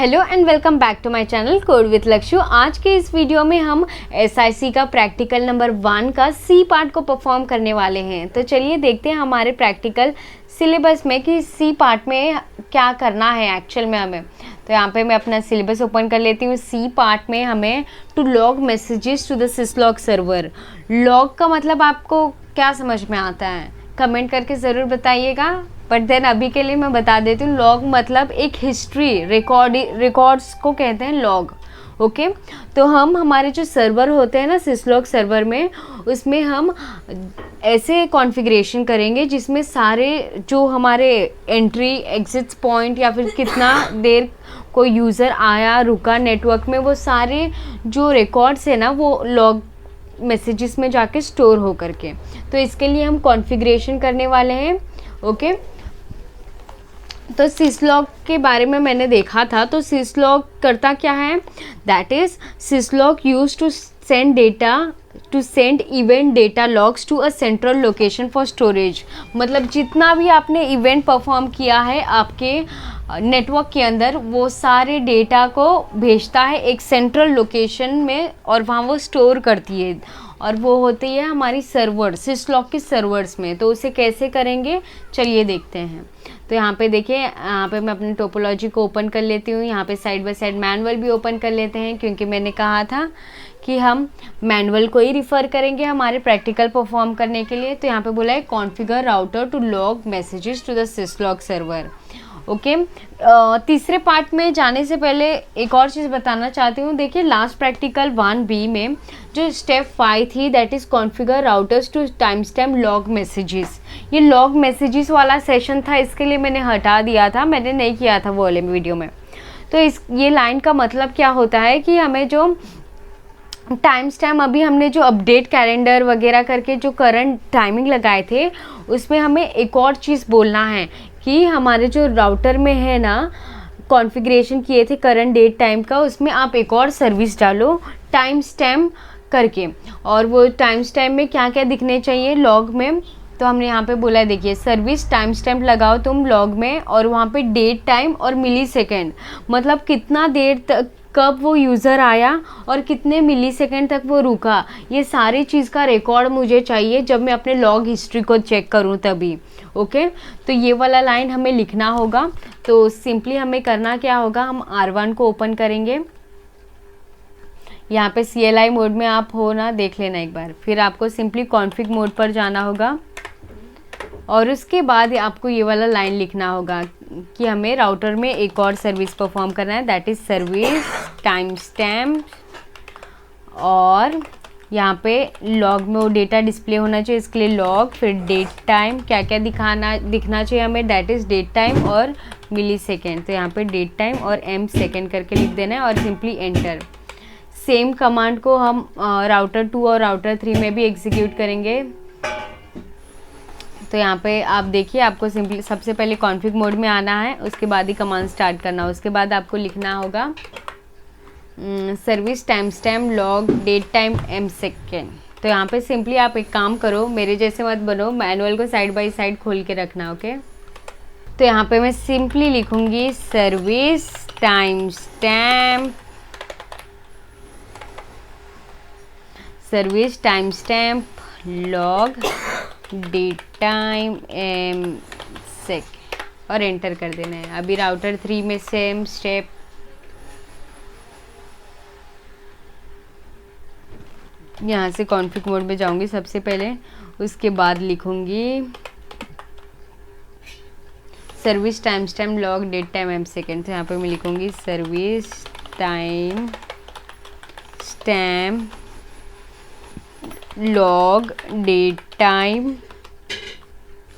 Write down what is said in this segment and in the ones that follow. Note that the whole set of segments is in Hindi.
Hello and welcome back to my channel code with Lakshu. आज के इस वीडियो में हम एसआईसी का प्रैक्टिकल नंबर 1 का सी पार्ट को परफॉर्म करने वाले हैं। तो चलिए देखते हैं हमारे प्रैक्टिकल सिलेबस में कि सी पार्ट में क्या करना है एक्चुअल में हमें। तो यहाँ पे मैं अपना सिलेबस ओपन कर लेती हूँ। सी पार्ट में हमें to log messages to the syslog server. Log का मतलब आपको क्या समझ में आता है कमेंट करके ज़रूर बताइएगा। बट देन अभी के लिए मैं बता देती हूँ, लॉग मतलब एक हिस्ट्री रिकॉर्ड्स को कहते हैं लॉग। ओके तो हम हमारे जो सर्वर होते हैं ना सिसलॉग सर्वर में, उसमें हम ऐसे कॉन्फ़िगरेशन करेंगे जिसमें सारे जो हमारे एंट्री एग्जिट्स पॉइंट या फिर कितना देर कोई यूज़र आया रुका नेटवर्क में, वो सारे जो रिकॉर्ड्स है ना वो लॉग मैसेजेस में जाके स्टोर हो करके। तो इसके लिए हम कॉन्फ़िगरेशन करने वाले हैं। ओके तो सिसलॉग के बारे में मैंने देखा था। तो सिसलॉग करता क्या है, that is syslog use to send data to send event data logs to a central location for storage. मतलब जितना भी आपने इवेंट परफॉर्म किया है आपके नेटवर्क के अंदर, वो सारे डेटा को भेजता है एक सेंट्रल लोकेशन में और वहाँ वो स्टोर करती है। और वो होती है हमारी सर्वर सिसलॉग के सर्वर्स में। तो उसे कैसे करेंगे चलिए देखते हैं। तो यहाँ पे देखिए, यहाँ पे मैं अपनी टोपोलॉजी को ओपन कर लेती हूँ। यहाँ पे साइड बाय साइड मैनुअल भी ओपन कर लेते हैं, क्योंकि मैंने कहा था कि हम मैनुअल को ही रिफ़र करेंगे हमारे प्रैक्टिकल परफॉर्म करने के लिए। तो यहाँ पे बोला है configure router to log messages to the syslog server. Okay तीसरे पार्ट में जाने से पहले एक और चीज़ बताना चाहती हूँ। देखिए लास्ट प्रैक्टिकल 1B में जो स्टेप 5 थी, that is configure routers to time stamp log messages. ये लॉग मैसेजेस वाला सेशन था, इसके लिए मैंने हटा दिया था, मैंने नहीं किया था वो वाले वीडियो में। तो ये लाइन का मतलब क्या होता है कि हमें जो टाइम स्टैम्प अभी हमने जो अपडेट कैलेंडर वगैरह करके जो करंट टाइमिंग लगाए थे, उसमें हमें एक और चीज़ बोलना है कि हमारे जो राउटर में है ना कॉन्फ़िगरेशन किए थे करंट डेट टाइम का, उसमें आप एक और सर्विस डालो टाइम स्टैम्प करके। और वो टाइम स्टैम्प में क्या क्या दिखने चाहिए लॉग में, तो हमने यहाँ पे बोला है देखिए सर्विस टाइम स्टैम्प लगाओ तुम लॉग में, और वहाँ पे डेट टाइम और मिली सेकेंड, मतलब कितना देर तक कब वो यूज़र आया और कितने मिली सेकेंड तक वो रुका, ये सारी चीज़ का रिकॉर्ड मुझे चाहिए जब मैं अपने लॉग हिस्ट्री को चेक करूं तभी। ओके तो ये वाला लाइन हमें लिखना होगा। तो सिंपली हमें करना क्या होगा, हम R1 को ओपन करेंगे। यहाँ पे CLI मोड में आप हो ना, देख लेना एक बार। फिर आपको सिंपली कॉन्फ़िग मोड पर जाना होगा और उसके बाद आपको ये वाला लाइन लिखना होगा कि हमें राउटर में एक और सर्विस परफॉर्म करना है, that is service time stamp. और यहाँ पे लॉग में वो डेटा डिस्प्ले होना चाहिए, इसके लिए लॉग, फिर डेट टाइम, क्या क्या दिखना चाहिए हमें, दैट इज़ डेट टाइम और मिली सेकेंड। तो यहाँ पे डेट टाइम और m सेकेंड करके लिख देना है और सिंपली एंटर। सेम कमांड को हम राउटर 2 और राउटर 3 में भी एग्जीक्यूट करेंगे। तो यहाँ पे आप देखिए, आपको सिंपली सबसे पहले कॉन्फ़िग मोड में आना है, उसके बाद ही कमांड स्टार्ट करना। उसके बाद आपको लिखना होगा service time stamp log date time m second. तो यहाँ पे सिंपली आप एक काम करो, मेरे जैसे मत बनो, मैनुअल को साइड बाय साइड खोल के रखना। ओके तो यहाँ पे मैं सिंपली लिखूँगी service time stamp log date time m second और एंटर कर देना है। अभी राउटर 3 में सेम स्टेप, यहाँ से कॉन्फ़िग मोड में जाऊंगी सबसे पहले, उसके बाद लिखूंगी service time stamp log date time m second. तो यहाँ पे मैं लिखूंगी service time stamp log date time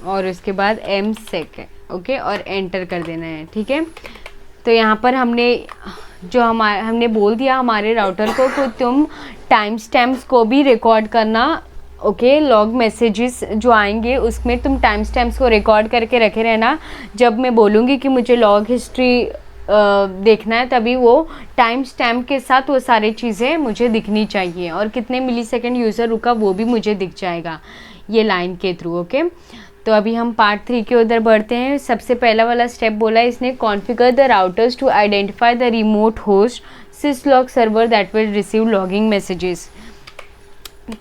और उसके बाद m सेकेंड। ओके और एंटर कर देना है। ठीक है तो यहाँ पर हमने बोल दिया हमारे राउटर को कि तुम टाइम स्टैम्प्स को भी रिकॉर्ड करना। ओके लॉग मैसेजेस जो आएंगे उसमें तुम टाइम स्टैम्प्स को रिकॉर्ड करके रखे रहना। जब मैं बोलूँगी कि मुझे लॉग हिस्ट्री देखना है, तभी वो टाइम स्टैम्प के साथ वो सारी चीज़ें मुझे दिखनी चाहिए और कितने मिली सेकेंड यूज़र रुका वो भी मुझे दिख जाएगा ये लाइन के थ्रू। ओके तो अभी हम पार्ट 3 के उधर बढ़ते हैं। सबसे पहला वाला स्टेप बोला इसने, configure the routers to identify the remote host syslog server that will receive logging messages.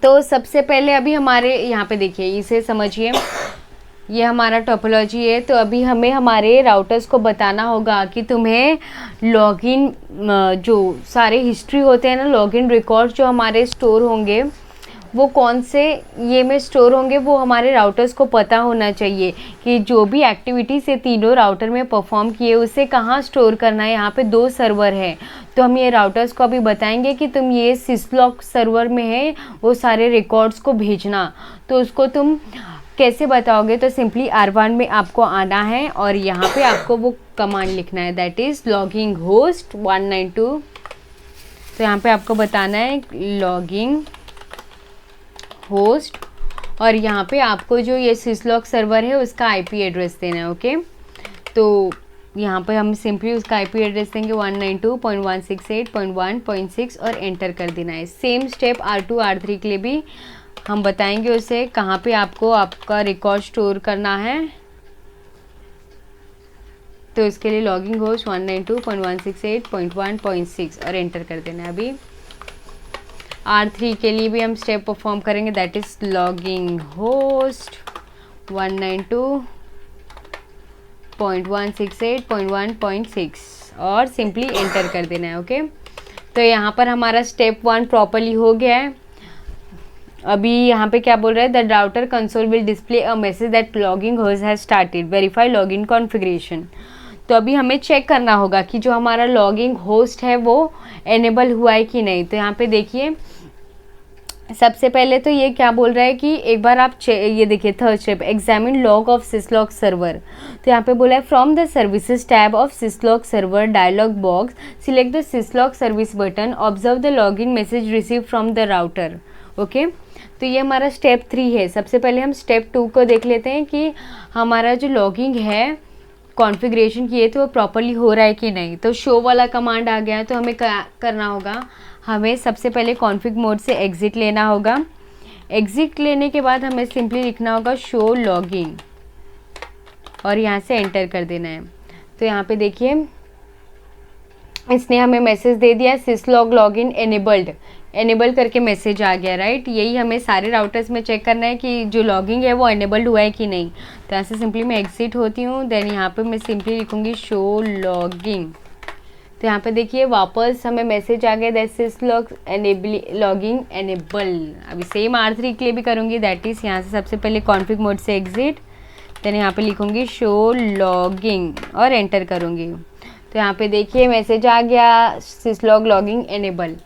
तो सबसे पहले अभी हमारे यहाँ पे देखिए, इसे समझिए, ये हमारा टोपोलॉजी है। तो अभी हमें हमारे राउटर्स को बताना होगा कि तुम्हें लॉगिन जो सारे हिस्ट्री होते हैं ना, लॉगिन रिकॉर्ड जो हमारे स्टोर होंगे वो कौन से ये में स्टोर होंगे, वो हमारे राउटर्स को पता होना चाहिए कि जो भी एक्टिविटी से तीनों राउटर में परफॉर्म किए उसे कहाँ स्टोर करना है। यहाँ पे 2 सर्वर है, तो हम ये राउटर्स को अभी बताएंगे कि तुम ये syslog सर्वर में है वो सारे रिकॉर्ड्स को भेजना। तो उसको तुम कैसे बताओगे, तो सिंपली R1 में आपको आना है और यहाँ पे आपको वो कमांड लिखना है, दैट इज़ लॉगिंग होस्ट 192। तो यहाँ पे आपको बताना है लॉगिंग होस्ट, और यहाँ पे आपको जो ये syslog सर्वर है उसका IP एड्रेस देना है। ओके, तो यहाँ पे हम सिंपली उसका IP एड्रेस देंगे 192.168.1.6 और एंटर कर देना है। सेम स्टेप R2 R3 के लिए भी हम बताएंगे उसे कहाँ पे आपको आपका रिकॉर्ड स्टोर करना है। तो इसके लिए लॉगिंग होस्ट 192.168.1.6 और एंटर कर देना है। अभी R3 के लिए भी हम स्टेप परफॉर्म करेंगे, दैट इज़ लॉगिंग होस्ट 192.168.1.6 और सिंपली एंटर कर देना है। ओके, तो यहाँ पर हमारा स्टेप 1 प्रॉपर्ली हो गया है। अभी यहाँ पे क्या बोल रहा है, the router console will display a message that logging host has started, verify login configuration. तो अभी हमें चेक करना होगा कि जो हमारा लॉगिंग होस्ट है वो एनेबल हुआ है कि नहीं। तो यहाँ पे देखिए, सबसे पहले तो ये क्या बोल रहा है कि एक बार आप ये देखिए third step, examine log of syslog server. तो यहाँ पे बोला है from the services tab of syslog server dialog box select the syslog service button, observe the login message receive from the router. Okay, तो ये हमारा स्टेप 3 है। सबसे पहले हम स्टेप 2 को देख लेते हैं कि हमारा जो लॉगिंग है कॉन्फ़िगरेशन किए तो वो प्रॉपरली हो रहा है कि नहीं। तो शो वाला कमांड आ गया है, तो हमें क्या करना होगा, हमें सबसे पहले कॉन्फ़िग मोड से एग्ज़िट लेना होगा। एग्ज़िट लेने के बाद हमें सिंपली लिखना होगा शो लॉगिंग और यहाँ से एंटर कर देना है। तो यहाँ पे देखिए इसने हमें मैसेज दे दिया syslog लॉगिन एनेबल करके मैसेज आ गया, राइट। यही हमें सारे राउटर्स में चेक करना है कि जो लॉगिंग है वो एनेबल्ड हुआ है कि नहीं। तो ऐसे सिंपली मैं एग्जिट होती हूँ, देन यहाँ पे मैं सिंपली लिखूँगी शो लॉगिंग। तो यहाँ पे देखिए वापस हमें मैसेज आ गया दैट syslog लॉगिंग एनेबल। अभी सेम R3 के लिए भी करूँगी, दैट इज़ यहाँ से सबसे पहले कॉन्फ़िग मोड से एग्जिट, देन यहाँ पे लिखूँगी शो लॉगिंग और एंटर करूँगी। तो यहाँ पे देखिए मैसेज आ गया syslog लॉगिंग एनेबल।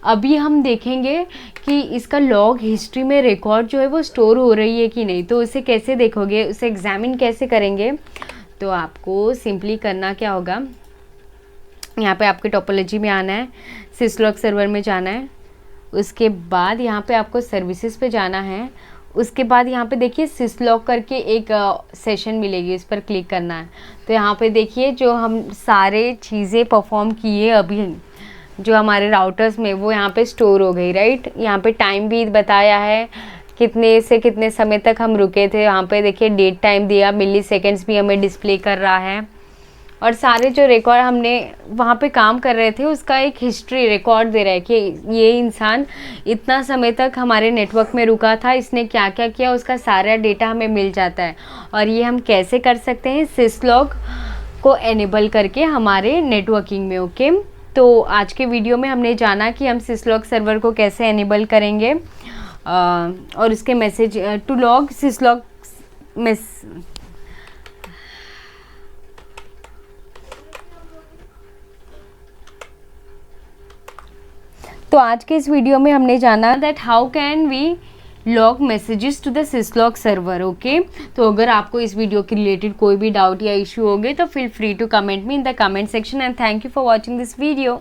अभी हम देखेंगे कि इसका लॉग हिस्ट्री में रिकॉर्ड जो है वो स्टोर हो रही है कि नहीं। तो उसे कैसे देखोगे, उसे एग्जामिन कैसे करेंगे, तो आपको सिंपली करना क्या होगा, यहाँ पे आपके टोपोलॉजी में आना है, syslog सर्वर में जाना है, उसके बाद यहाँ पे आपको सर्विसेज पे जाना है, उसके बाद यहाँ पे देखिए syslog करके एक सेशन मिलेगी, इस पर क्लिक करना है। तो यहाँ पे देखिए जो हम सारे चीज़ें परफॉर्म किए अभी जो हमारे राउटर्स में वो यहाँ पे स्टोर हो गई, राइट। यहाँ पे टाइम भी बताया है कितने से कितने समय तक हम रुके थे। यहाँ पे देखिए डेट टाइम दिया, मिली सेकेंड्स भी हमें डिस्प्ले कर रहा है, और सारे जो रिकॉर्ड हमने वहाँ पे काम कर रहे थे उसका एक हिस्ट्री रिकॉर्ड दे रहा है कि ये इंसान इतना समय तक हमारे नेटवर्क में रुका था, इसने क्या क्या किया, उसका सारा डेटा हमें मिल जाता है। और ये हम कैसे कर सकते हैं, syslog को एनेबल करके हमारे नेटवर्किंग में। ओके, तो आज के वीडियो में हमने जाना कि हम syslog सर्वर को कैसे एनेबल करेंगे और उसके मैसेज टू लॉग syslog तो आज के इस वीडियो में हमने जाना that how can we log messages to the syslog server. Okay, तो अगर आपको इस वीडियो के रिलेटेड कोई भी डाउट या इशू होगे तो feel free to comment me in the comment section, and thank you for watching this video.